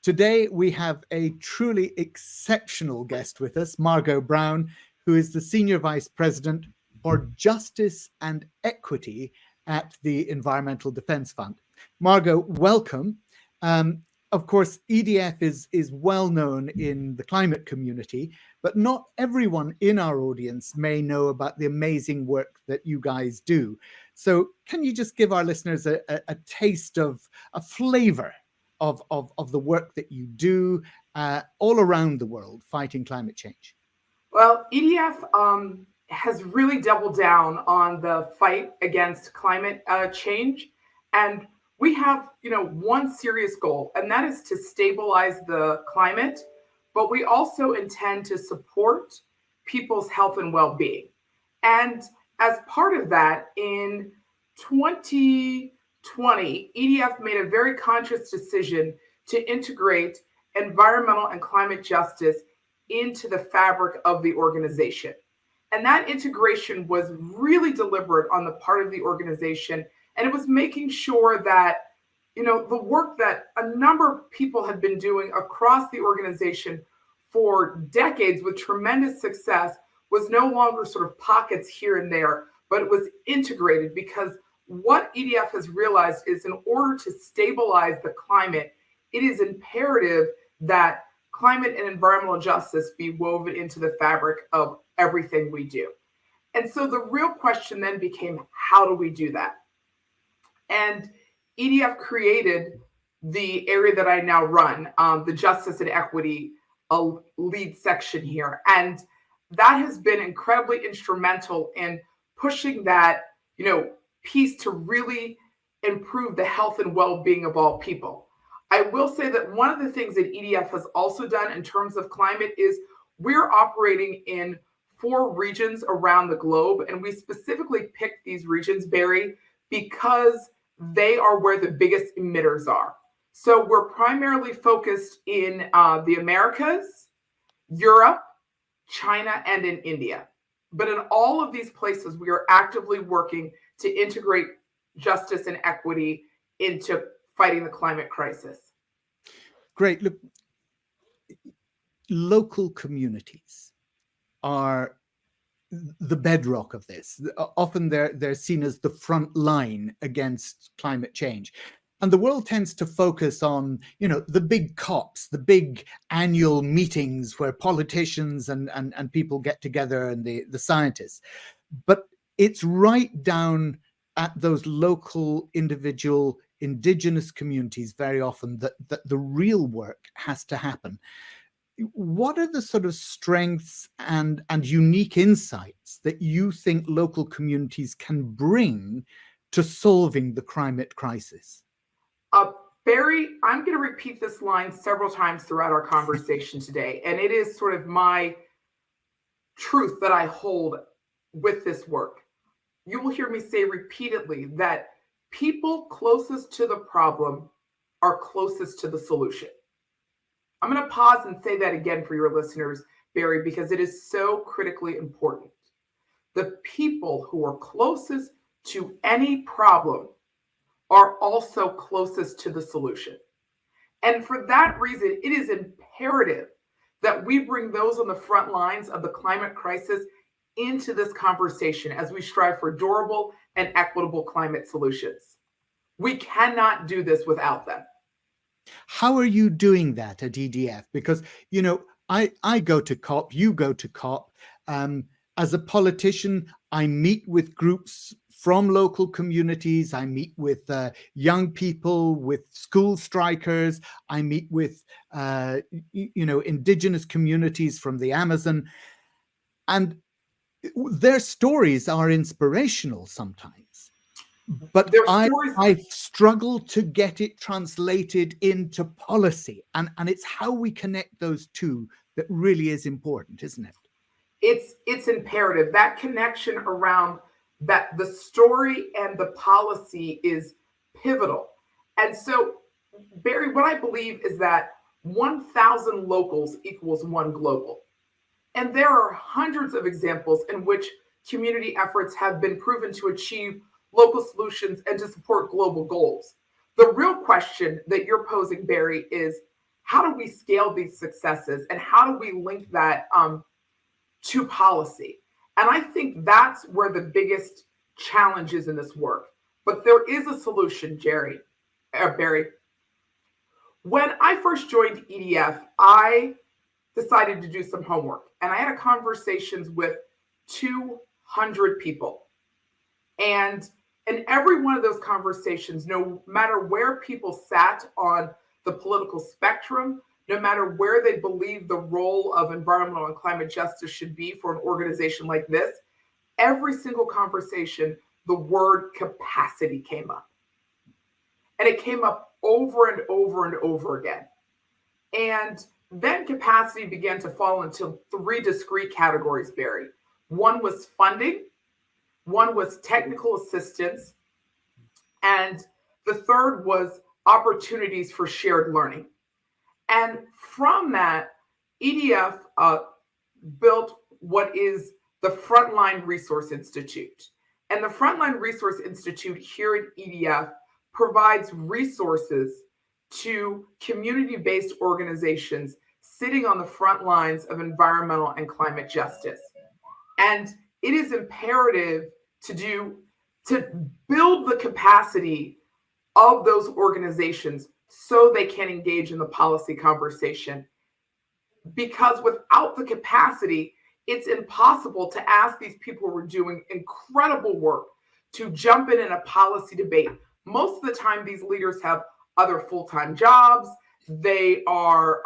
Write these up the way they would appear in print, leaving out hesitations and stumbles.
Today, we have a truly exceptional guest with us, Margot Brown, who is the Senior Vice President for Justice and Equity at the Environmental Defence Fund. Margot, welcome. Of course, EDF is well known in the climate community, but not everyone in our audience may know about the amazing work that you guys do. So can you just give our listeners a taste of a flavor of the work that you do all around the world fighting climate change? Well, EDF has really doubled down on the fight against climate change. And we have, one serious goal, and that is to stabilize the climate, but we also intend to support people's health and well-being. And as part of that, in 2020, EDF made a very conscious decision to integrate environmental and climate justice into the fabric of the organization. And that integration was really deliberate on the part of the organization. And it was making sure that, the work that a number of people had been doing across the organization for decades with tremendous success was no longer sort of pockets here and there, but it was integrated, because what EDF has realized is in order to stabilize the climate, it is imperative that climate and environmental justice be woven into the fabric of everything we do. And so the real question then became, how do we do that? And EDF created the area that I now run, the Justice and Equity lead section here. And that has been incredibly instrumental in pushing that, piece to really improve the health and well-being of all people. I will say that one of the things that EDF has also done in terms of climate is we're operating in 4 regions around the globe. And we specifically picked these regions, Barry, because they are where the biggest emitters are. So we're primarily focused in the Americas, Europe, China, and in India. But in all of these places, we are actively working to integrate justice and equity into fighting the climate crisis. Great. Look, local communities are the bedrock of this. Often they're seen as the front line against climate change. And the world tends to focus on, the big COPs, the big annual meetings where politicians and people get together, and the scientists. But it's right down at those local, individual, indigenous communities very often that the real work has to happen. What are the sort of strengths and unique insights that you think local communities can bring to solving the climate crisis? Barry, I'm going to repeat this line several times throughout our conversation today. And it is sort of my truth that I hold with this work. You will hear me say repeatedly that people closest to the problem are closest to the solution. I'm going to pause and say that again for your listeners, Barry, because it is so critically important. The people who are closest to any problem are also closest to the solution. And for that reason, it is imperative that we bring those on the front lines of the climate crisis into this conversation as we strive for durable and equitable climate solutions. We cannot do this without them. How are you doing that at EDF? Because, I go to COP, you go to COP. As a politician, I meet with groups from local communities. I meet with young people, with school strikers. I meet with, indigenous communities from the Amazon. And their stories are inspirational sometimes. But I struggle to get it translated into policy. And it's how we connect those two that really is important, isn't it? It's imperative. That connection around that the story and the policy is pivotal. And so, Barry, what I believe is that 1,000 locals equals 1 global. And there are hundreds of examples in which community efforts have been proven to achieve local solutions and to support global goals. The real question that you're posing, Barry, is how do we scale these successes and how do we link that to policy? And I think that's where the biggest challenge is in this work. But there is a solution, Barry. When I first joined EDF, I decided to do some homework, and I had conversations with 200 people. And in every one of those conversations, no matter where people sat on the political spectrum, no matter where they believe the role of environmental and climate justice should be for an organization like this, every single conversation, the word capacity came up. And it came up over and over and over again. And then capacity began to fall into three discrete categories, Barry. One was funding, one was technical assistance, and the third was opportunities for shared learning. And from that, EDF built what is the Frontline Resource Institute. And the Frontline Resource Institute here at EDF provides resources to community-based organizations sitting on the front lines of environmental and climate justice. And it is imperative to build the capacity of those organizations so they can engage in the policy conversation. Because without the capacity, it's impossible to ask these people who are doing incredible work to jump in a policy debate. Most of the time, these leaders have other full-time jobs. They are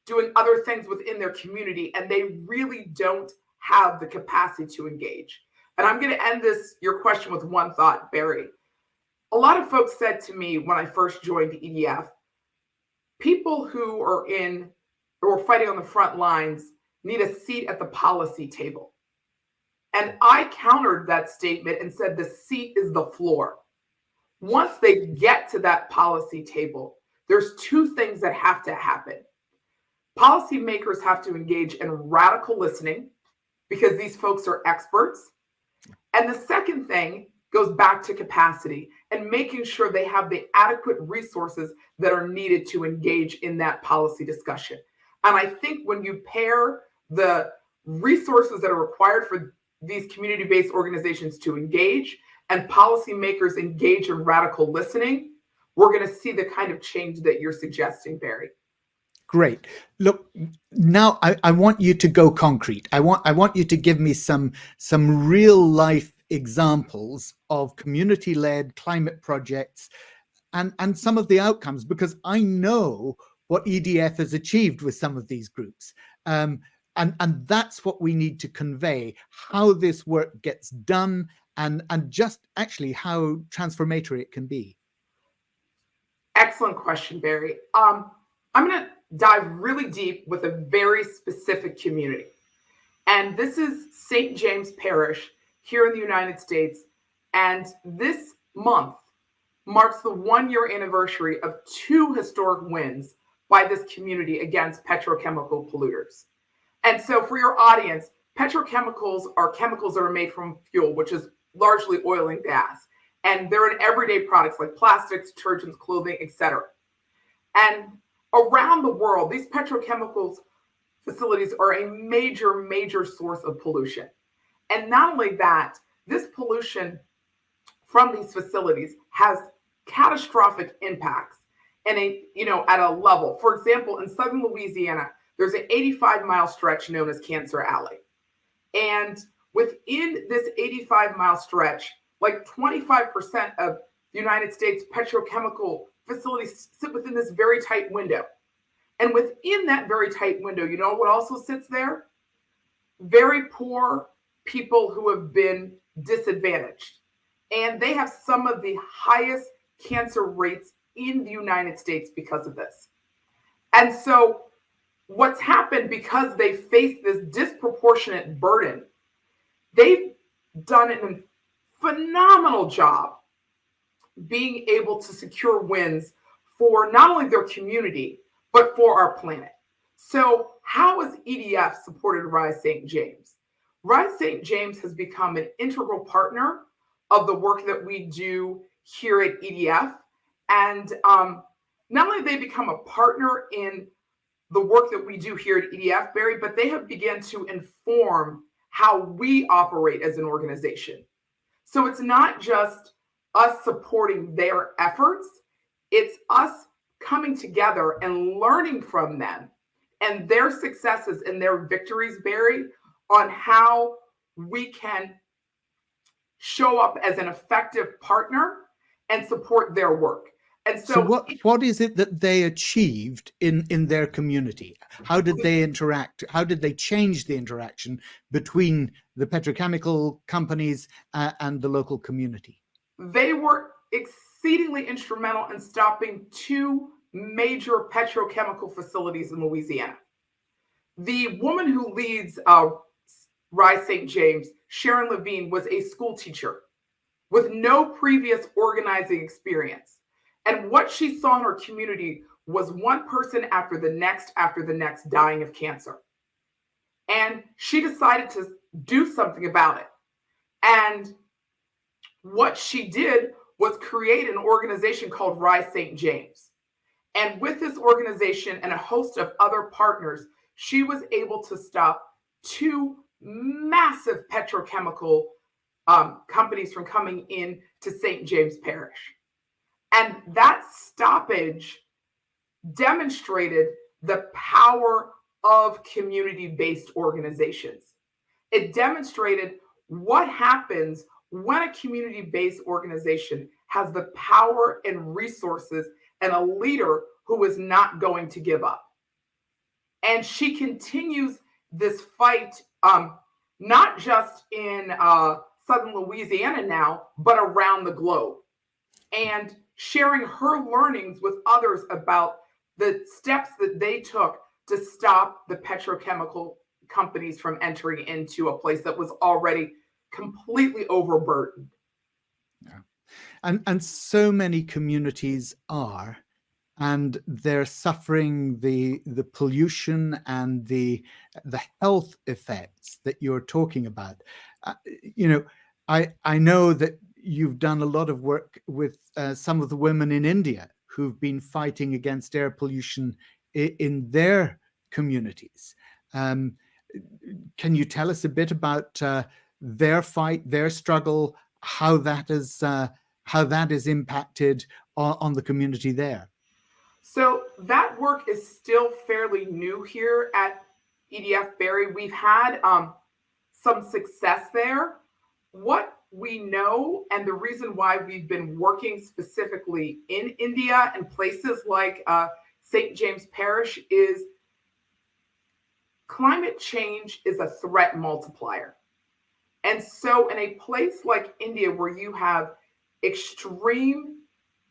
doing other things within their community, and they really don't have the capacity to engage. And I'm going to end your question with one thought, Barry. A lot of folks said to me when I first joined EDF, people who are fighting on the front lines need a seat at the policy table. And I countered that statement and said the seat is the floor. Once they get to that policy table, there's two things that have to happen. Policymakers have to engage in radical listening because these folks are experts. And the second thing goes back to capacity and making sure they have the adequate resources that are needed to engage in that policy discussion. And I think when you pair the resources that are required for these community-based organizations to engage and policymakers engage in radical listening, we're going to see the kind of change that you're suggesting, Barry. Great. Look, now I want you to go concrete. I want you to give me some real life examples of community-led climate projects and some of the outcomes, because I know what EDF has achieved with some of these groups. And that's what we need to convey, how this work gets done and just actually how transformatory it can be. Excellent question, Barry. I'm going to dive really deep with a very specific community. And this is St. James Parish here in the United States. And this month marks the 1-year anniversary of 2 historic wins by this community against petrochemical polluters. And so for your audience, petrochemicals are chemicals that are made from fuel, which is largely oil and gas. And they're in everyday products like plastics, detergents, clothing, etc. And around the world, these petrochemicals facilities are a major, major source of pollution. And not only that, this pollution from these facilities has catastrophic impacts and at a level. For example, in southern Louisiana, there's an 85-mile stretch known as Cancer Alley. And within this 85-mile stretch, like 25% of the United States petrochemical facilities sit within this very tight window. And within that very tight window, you know what also sits there? Very poor people who have been disadvantaged. And they have some of the highest cancer rates in the United States because of this. And so what's happened, because they face this disproportionate burden, they've done a phenomenal job being able to secure wins for not only their community, but for our planet. So how has EDF supported Rise St. James? Rise St. James has become an integral partner of the work that we do here at EDF. And not only they become a partner in the work that we do here at EDF, Barry, but they have begun to inform how we operate as an organization. So it's not just us supporting their efforts, it's us coming together and learning from them and their successes and their victories, Barry, on how we can show up as an effective partner and support their work. And So so, what is it that they achieved in their community? How did they interact? How did they change the interaction between the petrochemical companies and the local community? they were exceedingly instrumental in stopping two major petrochemical facilities in Louisiana. The woman who leads Rise St. James, Sharon Levine, was a school teacher with no previous organizing experience. And what she saw in her community was one person after the next dying of cancer. And she decided to do something about it. And what she did was create an organization called Rise St. James. And with this organization and a host of other partners, she was able to stop two massive petrochemical companies from coming in to St. James Parish. And that stoppage demonstrated the power of community based organizations. It demonstrated what happens when a community based organization has the power and resources and a leader who is not going to give up. And she continues this fight, not just in southern Louisiana now, but around the globe, and sharing her learnings with others about the steps that they took to stop the petrochemical companies from entering into a place that was already completely overburdened. Yeah. And so many communities are, and they're suffering the pollution and the health effects that you're talking about. You know, I know that you've done a lot of work with some of the women in India who've been fighting against air pollution in their communities. Can you tell us a bit about their fight, their struggle, how that is impacted on the community there? So that work is still fairly new here at EDF Barry. We've had some success there. What we know, and the reason why we've been working specifically in India and places like St. James Parish, is climate change is a threat multiplier. And so, in a place like India, where you have extreme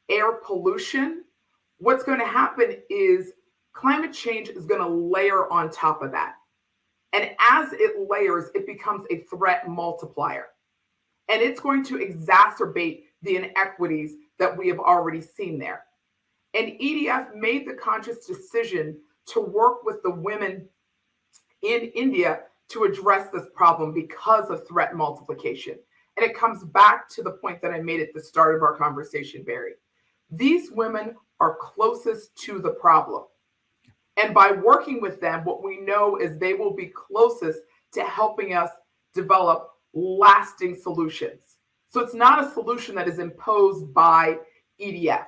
air pollution, what's going to happen is climate change is going to layer on top of that. And as it layers, it becomes a threat multiplier. And it's going to exacerbate the inequities that we have already seen there. And EDF made the conscious decision to work with the women in India to address this problem because of threat multiplication. And it comes back to the point that I made at the start of our conversation, Barry. These women are closest to the problem. And by working with them, what we know is they will be closest to helping us develop lasting solutions. So it's not a solution that is imposed by EDF.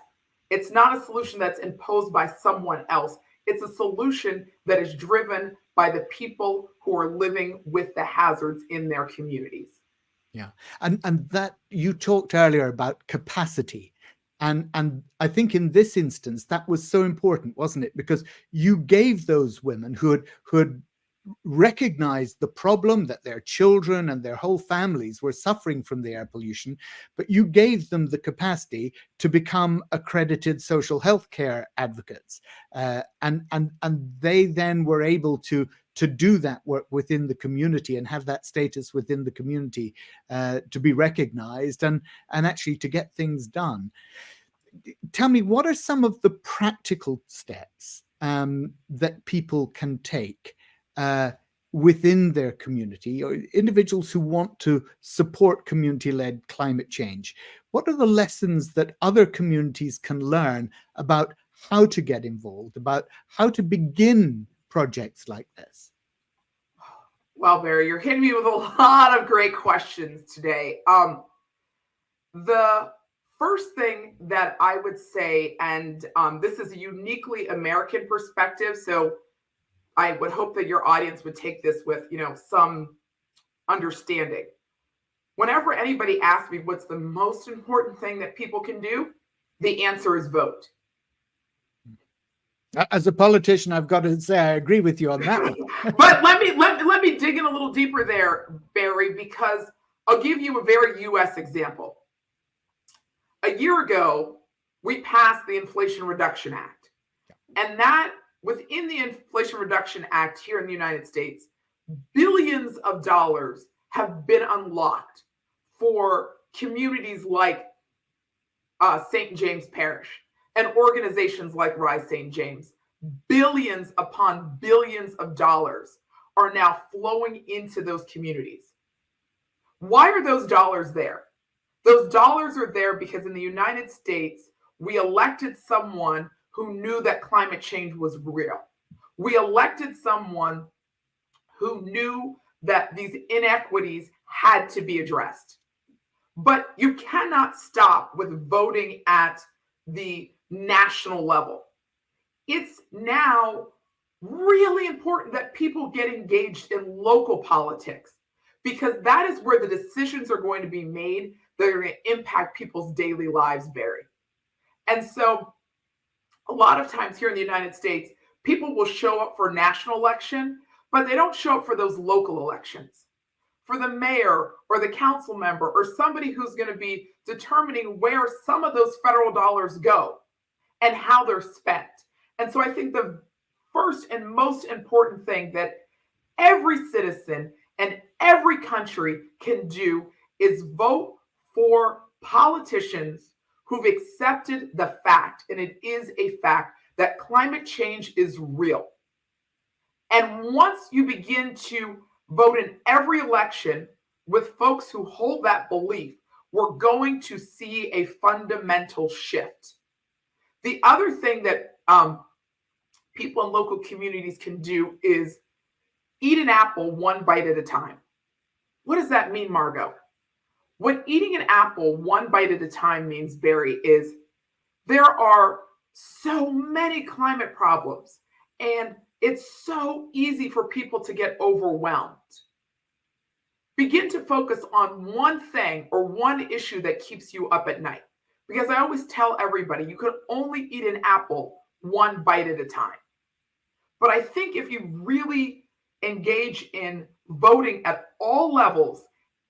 It's not a solution that's imposed by someone else. It's a solution that is driven by the people who are living with the hazards in their communities. Yeah. And that you talked earlier about capacity. And I think in this instance, that was so important, wasn't it? Because you gave those women who had recognized the problem that their children and their whole families were suffering from the air pollution, but you gave them the capacity to become accredited social health care advocates. And they then were able to do that work within the community and have that status within the community, to be recognized and actually to get things done. Tell me, what are some of the practical steps that people can take within their community, or individuals who want to support community-led climate change? What are the lessons that other communities can learn about how to get involved, about how to begin projects like this? Well, Barry, you're hitting me with a lot of great questions today. The first thing that I would say, and this is a uniquely American perspective, so I would hope that your audience would take this with, some understanding. Whenever anybody asks me what's the most important thing that people can do, the answer is vote. As a politician, I've got to say I agree with you on that one. But let me dig in a little deeper there, Barry, because I'll give you a very US example. A year ago, we passed the Inflation Reduction Act. And that within the Inflation Reduction Act here in the United States, billions of dollars have been unlocked for communities like St. James Parish and organizations like Rise St. James. Billions upon billions of dollars are now flowing into those communities. Why are those dollars there? Those dollars are there because in the United States, we elected someone who knew that climate change was real. We elected someone who knew that these inequities had to be addressed. But you cannot stop with voting at the national level. It's now really important that people get engaged in local politics because that is where the decisions are going to be made that are going to impact people's daily lives, Barry. And so a lot of times here in the United States, people will show up for national election, but they don't show up for those local elections. For the mayor or the council member or somebody who's going to be determining where some of those federal dollars go and how they're spent. And so I think the first and most important thing that every citizen and every country can do is vote for politicians who've accepted the fact, and it is a fact, that climate change is real. And once you begin to vote in every election with folks who hold that belief, we're going to see a fundamental shift. The other thing that people in local communities can do is eat an apple one bite at a time. What does that mean, Margot? What eating an apple one bite at a time means, Barry, is there are so many climate problems, and it's so easy for people to get overwhelmed. Begin to focus on one thing or one issue that keeps you up at night. Because I always tell everybody, you can only eat an apple one bite at a time. But I think if you really engage in voting at all levels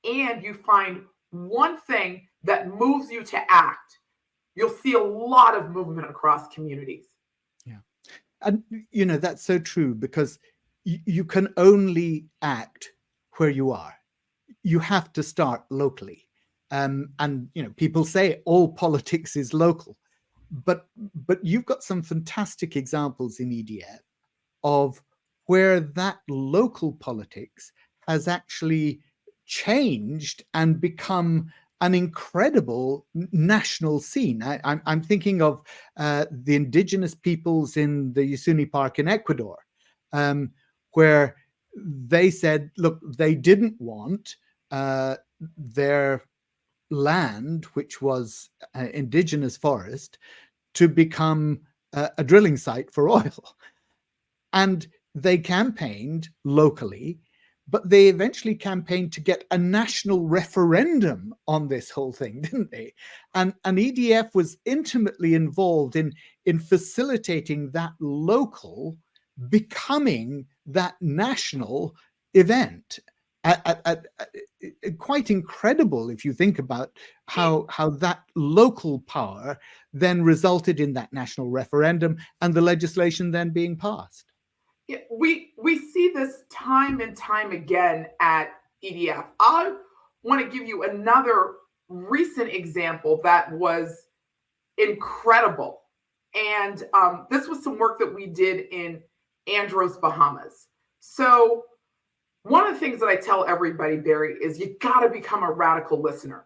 and you find one thing that moves you to act, you'll see a lot of movement across communities. Yeah. And, that's so true because you can only act where you are. You have to start locally. And, people say all politics is local, but you've got some fantastic examples in EDF of where that local politics has actually changed and become an incredible national scene. I'm thinking of the indigenous peoples in the Yasuni Park in Ecuador, where they said, look, they didn't want their land, which was indigenous forest, to become a drilling site for oil. And they campaigned locally, but they eventually campaigned to get a national referendum on this whole thing, didn't they? And EDF was intimately involved in facilitating that local becoming that national event. Quite incredible if you think about how that local power then resulted in that national referendum and the legislation then being passed. Yeah, we see this time and time again at EDF. I want to give you another recent example that was incredible. And this was some work that we did in Andros, Bahamas. So one of the things that I tell everybody, Barry, is you got to become a radical listener.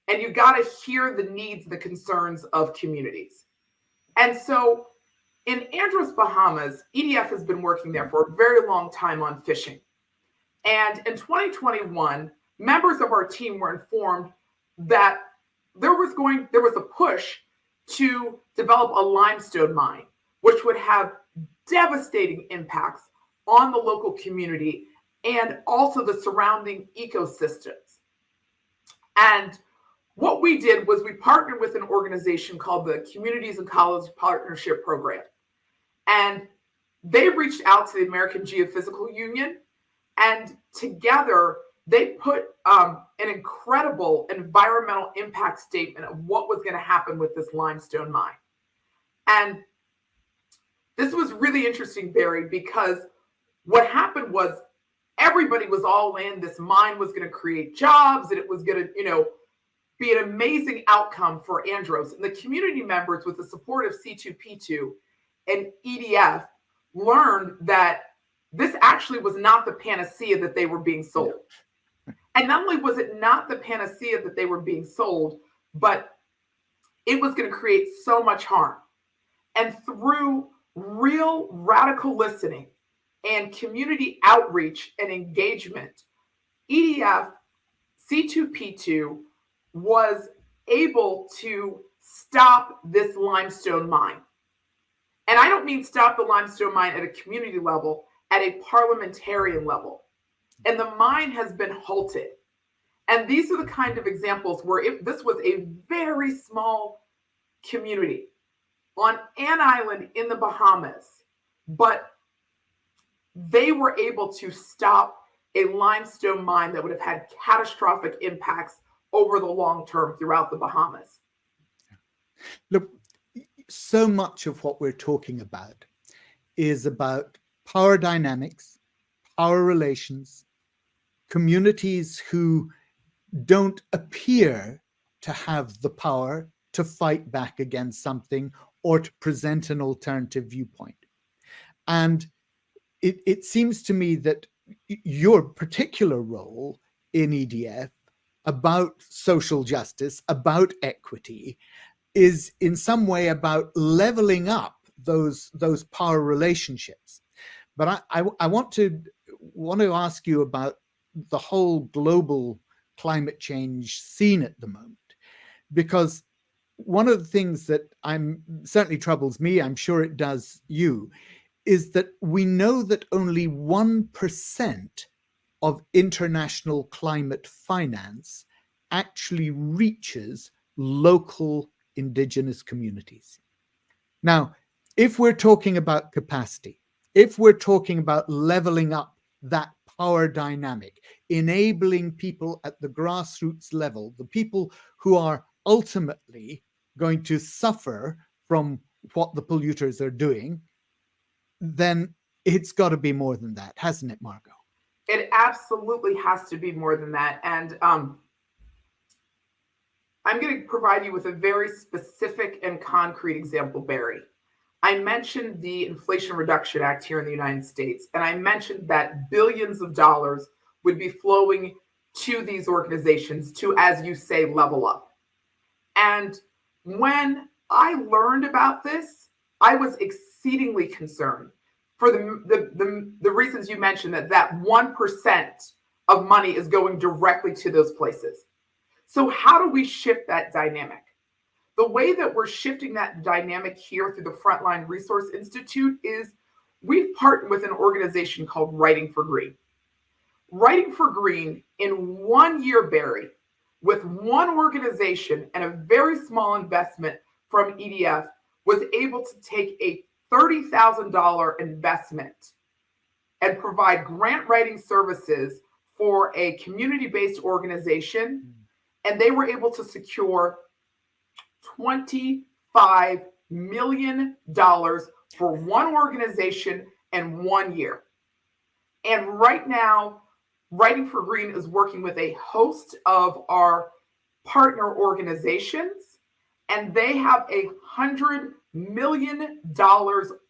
And you got to hear the needs, the concerns of communities. And so in Andros, Bahamas, EDF has been working there for a very long time on fishing. And in 2021, members of our team were informed that there was a push to develop a limestone mine, which would have devastating impacts on the local community and also the surrounding ecosystems. And what we did was we partnered with an organization called the Communities and College Partnership Program. And they reached out to the American Geophysical Union, and together they put an incredible environmental impact statement of what was going to happen with this limestone mine. And this was really interesting, Barry, because what happened was everybody was all in. This mine was going to create jobs, and it was going to, be an amazing outcome for Andros. And the community members, with the support of C2P2 and EDF, learned that this actually was not the panacea that they were being sold. And not only was it not the panacea that they were being sold, but it was going to create so much harm. And through real radical listening and community outreach and engagement, EDF, C2P2 was able to stop this limestone mine. And I don't mean stop the limestone mine at a community level, at a parliamentarian level. And the mine has been halted. And these are the kind of examples where this was a very small community on an island in the Bahamas, but they were able to stop a limestone mine that would have had catastrophic impacts over the long term throughout the Bahamas. Look, so much of what we're talking about is about power dynamics, power relations, communities who don't appear to have the power to fight back against something or to present an alternative viewpoint. And it seems to me that your particular role in EDF about social justice, about equity, is in some way about leveling up those power relationships. But I want to ask you about the whole global climate change scene at the moment, because one of the things that certainly troubles me, I'm sure it does you, is that we know that only 1% of international climate finance actually reaches local indigenous communities. Now, if we're talking about capacity, if we're talking about leveling up that power dynamic, enabling people at the grassroots level, the people who are ultimately going to suffer from what the polluters are doing, then it's got to be more than that, hasn't it, Margot? It absolutely has to be more than that. And I'm going to provide you with a very specific and concrete example, Barry. I mentioned the Inflation Reduction Act here in the United States, and I mentioned that billions of dollars would be flowing to these organizations to, as you say, level up. And when I learned about this, I was exceedingly concerned for the reasons you mentioned, that 1% of money is going directly to those places. So how do we shift that dynamic? The way that we're shifting that dynamic here through the Frontline Resource Institute is we've partnered with an organization called Writing for Green. Writing for Green, in 1 year, Barry, with one organization and a very small investment from EDF, was able to take a $30,000 investment and provide grant writing services for a community-based organization. And they were able to secure $25 million for one organization in 1 year. And right now, Writing for Green is working with a host of our partner organizations, and they have $100 million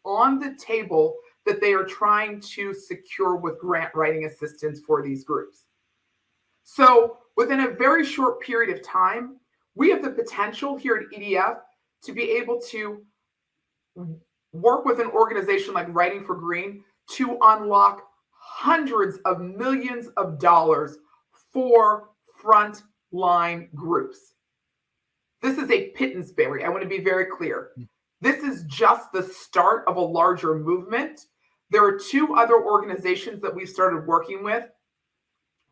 on the table that they are trying to secure with grant writing assistance for these groups. So within a very short period of time, we have the potential here at EDF to be able to work with an organization like Writing for Green to unlock hundreds of millions of dollars for frontline groups. This is a pittance, Barry. I want to be very clear. This is just the start of a larger movement. There are two other organizations that we've started working with.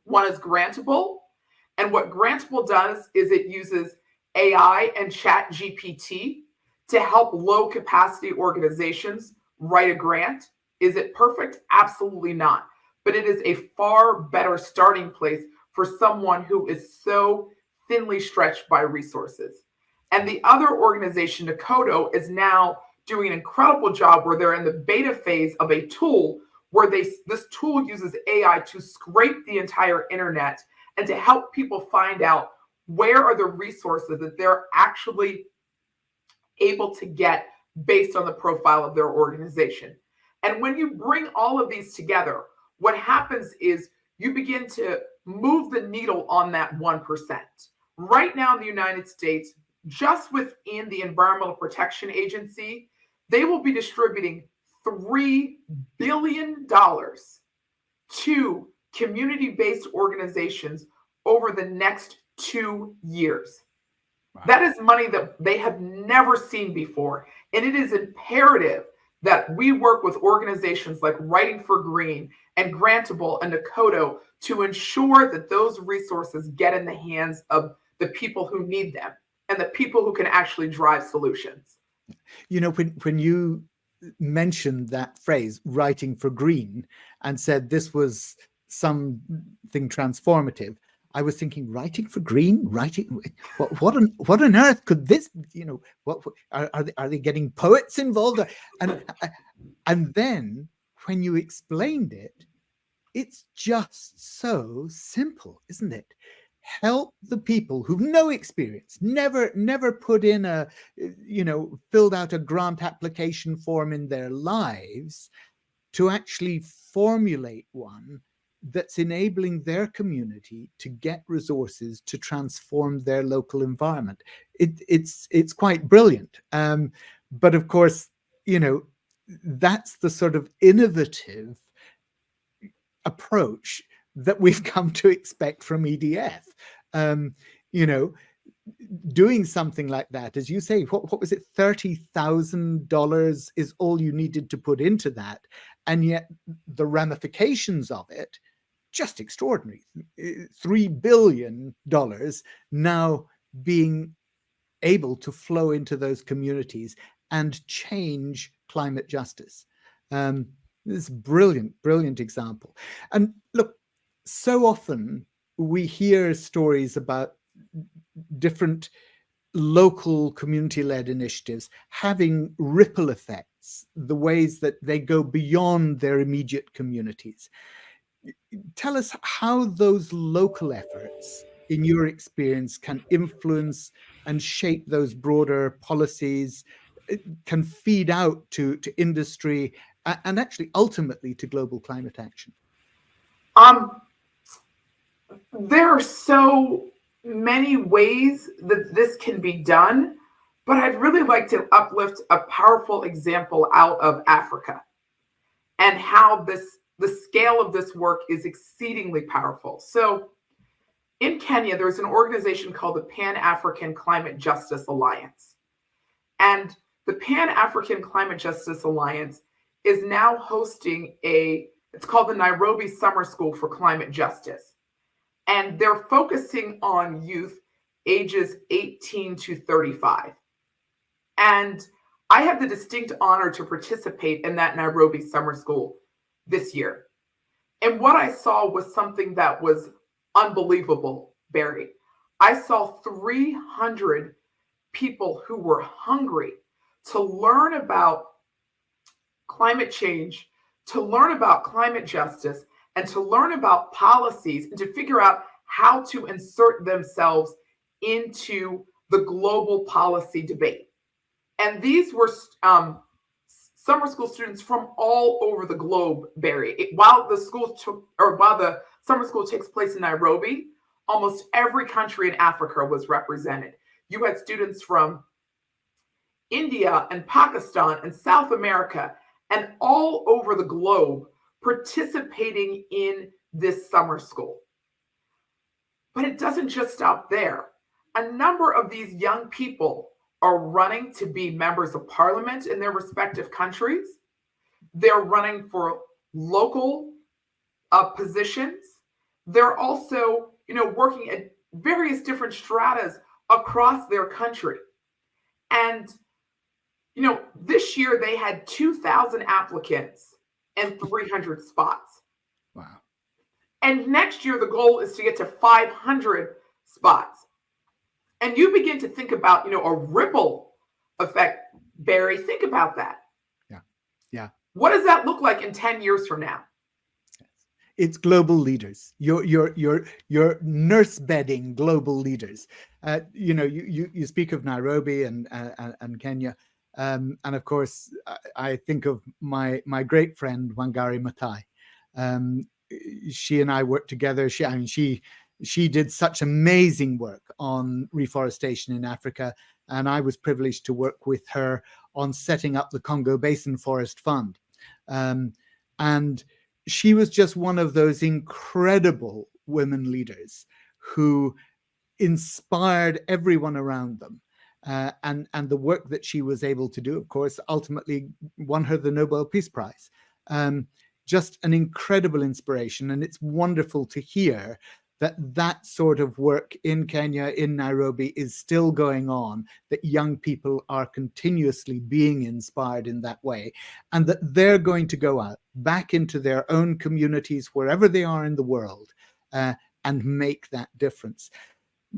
One is Grantable. And what Grantable does is it uses AI and Chat GPT to help low capacity organizations write a grant. Is it perfect? Absolutely not. But it is a far better starting place for someone who is so thinly stretched by resources. And the other organization, Nakodo, is now doing an incredible job where they're in the beta phase of a tool where this tool uses AI to scrape the entire internet and to help people find out where are the resources that they're actually able to get based on the profile of their organization. And when you bring all of these together, what happens is you begin to move the needle on that 1%. Right now in the United States, just within the Environmental Protection Agency, they will be distributing $3 billion to community-based organizations over the next 2 years. Wow. That is money that they have never seen before. And it is imperative that we work with organizations like Writing for Green and Grantable and Nakodo to ensure that those resources get in the hands of the people who need them and the people who can actually drive solutions. You know, when you mentioned that phrase, Writing for Green, and said this was something transformative, I was thinking, writing for green, what on earth could this, you know, what are they getting poets involved? And then when you explained it, it's just so simple, isn't it? Help the people who've no experience, never put in filled out a grant application form in their lives, to actually formulate one that's enabling their community to get resources to transform their local environment. It's quite brilliant. But of course, you know, that's the sort of innovative approach that we've come to expect from EDF. You know, doing something like that, as you say, what was it, $30,000 is all you needed to put into that, and yet the ramifications of it, just extraordinary. $3 billion now being able to flow into those communities and change climate justice. This is brilliant example. And look, so often we hear stories about different local community-led initiatives having ripple effects, the ways that they go beyond their immediate communities. Tell us how those local efforts, in your experience, can influence and shape those broader policies, can feed out to industry, and actually ultimately to global climate action. There are so many ways that this can be done, but I'd really like to uplift a powerful example out of Africa and how the scale of this work is exceedingly powerful. So in Kenya, there's an organization called the Pan-African Climate Justice Alliance. And the Pan-African Climate Justice Alliance is now hosting it's called the Nairobi Summer School for Climate Justice. And they're focusing on youth ages 18 to 35. And I had the distinct honor to participate in that Nairobi Summer School this year. And what I saw was something that was unbelievable, Barry. I saw 300 people who were hungry to learn about climate change, to learn about climate justice, and to learn about policies and to figure out how to insert themselves into the global policy debate. And these were summer school students from all over the globe, Barry. While the summer school takes place in Nairobi, almost every country in Africa was represented. You had students from India and Pakistan and South America and all over the globe participating in this summer school. But it doesn't just stop there. A number of these young people are running to be members of parliament in their respective countries. They're running for local positions. They're also, working at various different stratas across their country. And, this year they had 2,000 applicants and 300 spots. Wow. And next year, the goal is to get to 500 spots. And you begin to think about, a ripple effect, Barry. Think about that. Yeah. Yeah. What does that look like in 10 years from now? It's global leaders. You're nurse bedding global leaders. You speak of Nairobi and Kenya, and of course I think of my great friend Wangari Maathai. She and I worked together. She did such amazing work on reforestation in Africa, and I was privileged to work with her on setting up the Congo Basin Forest Fund. And she was just one of those incredible women leaders who inspired everyone around them. And the work that she was able to do, of course, ultimately won her the Nobel Peace Prize. Just an incredible inspiration. And it's wonderful to hear that sort of work in Kenya, in Nairobi, is still going on, that young people are continuously being inspired in that way, and that they're going to go out back into their own communities, wherever they are in the world, and make that difference.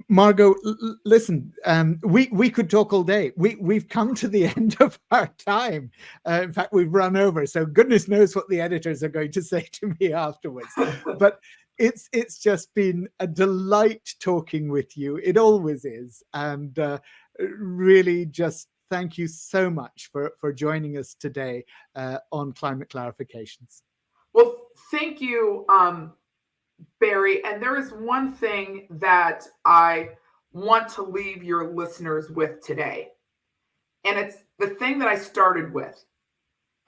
Margot, listen, we could talk all day. We've come to the end of our time. In fact, we've run over, so goodness knows what the editors are going to say to me afterwards. But it's just been a delight talking with you. It always is. And really just thank you so much for joining us today on Climate Clarifications. Well, thank you, Barry. And there is one thing that I want to leave your listeners with today. And it's the thing that I started with.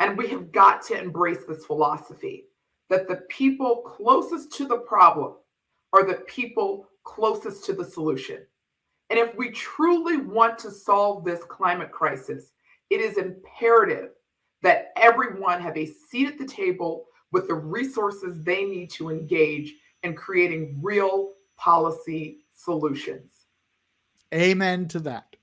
And we have got to embrace this philosophy that the people closest to the problem are the people closest to the solution. And if we truly want to solve this climate crisis, it is imperative that everyone have a seat at the table with the resources they need to engage in creating real policy solutions. Amen to that.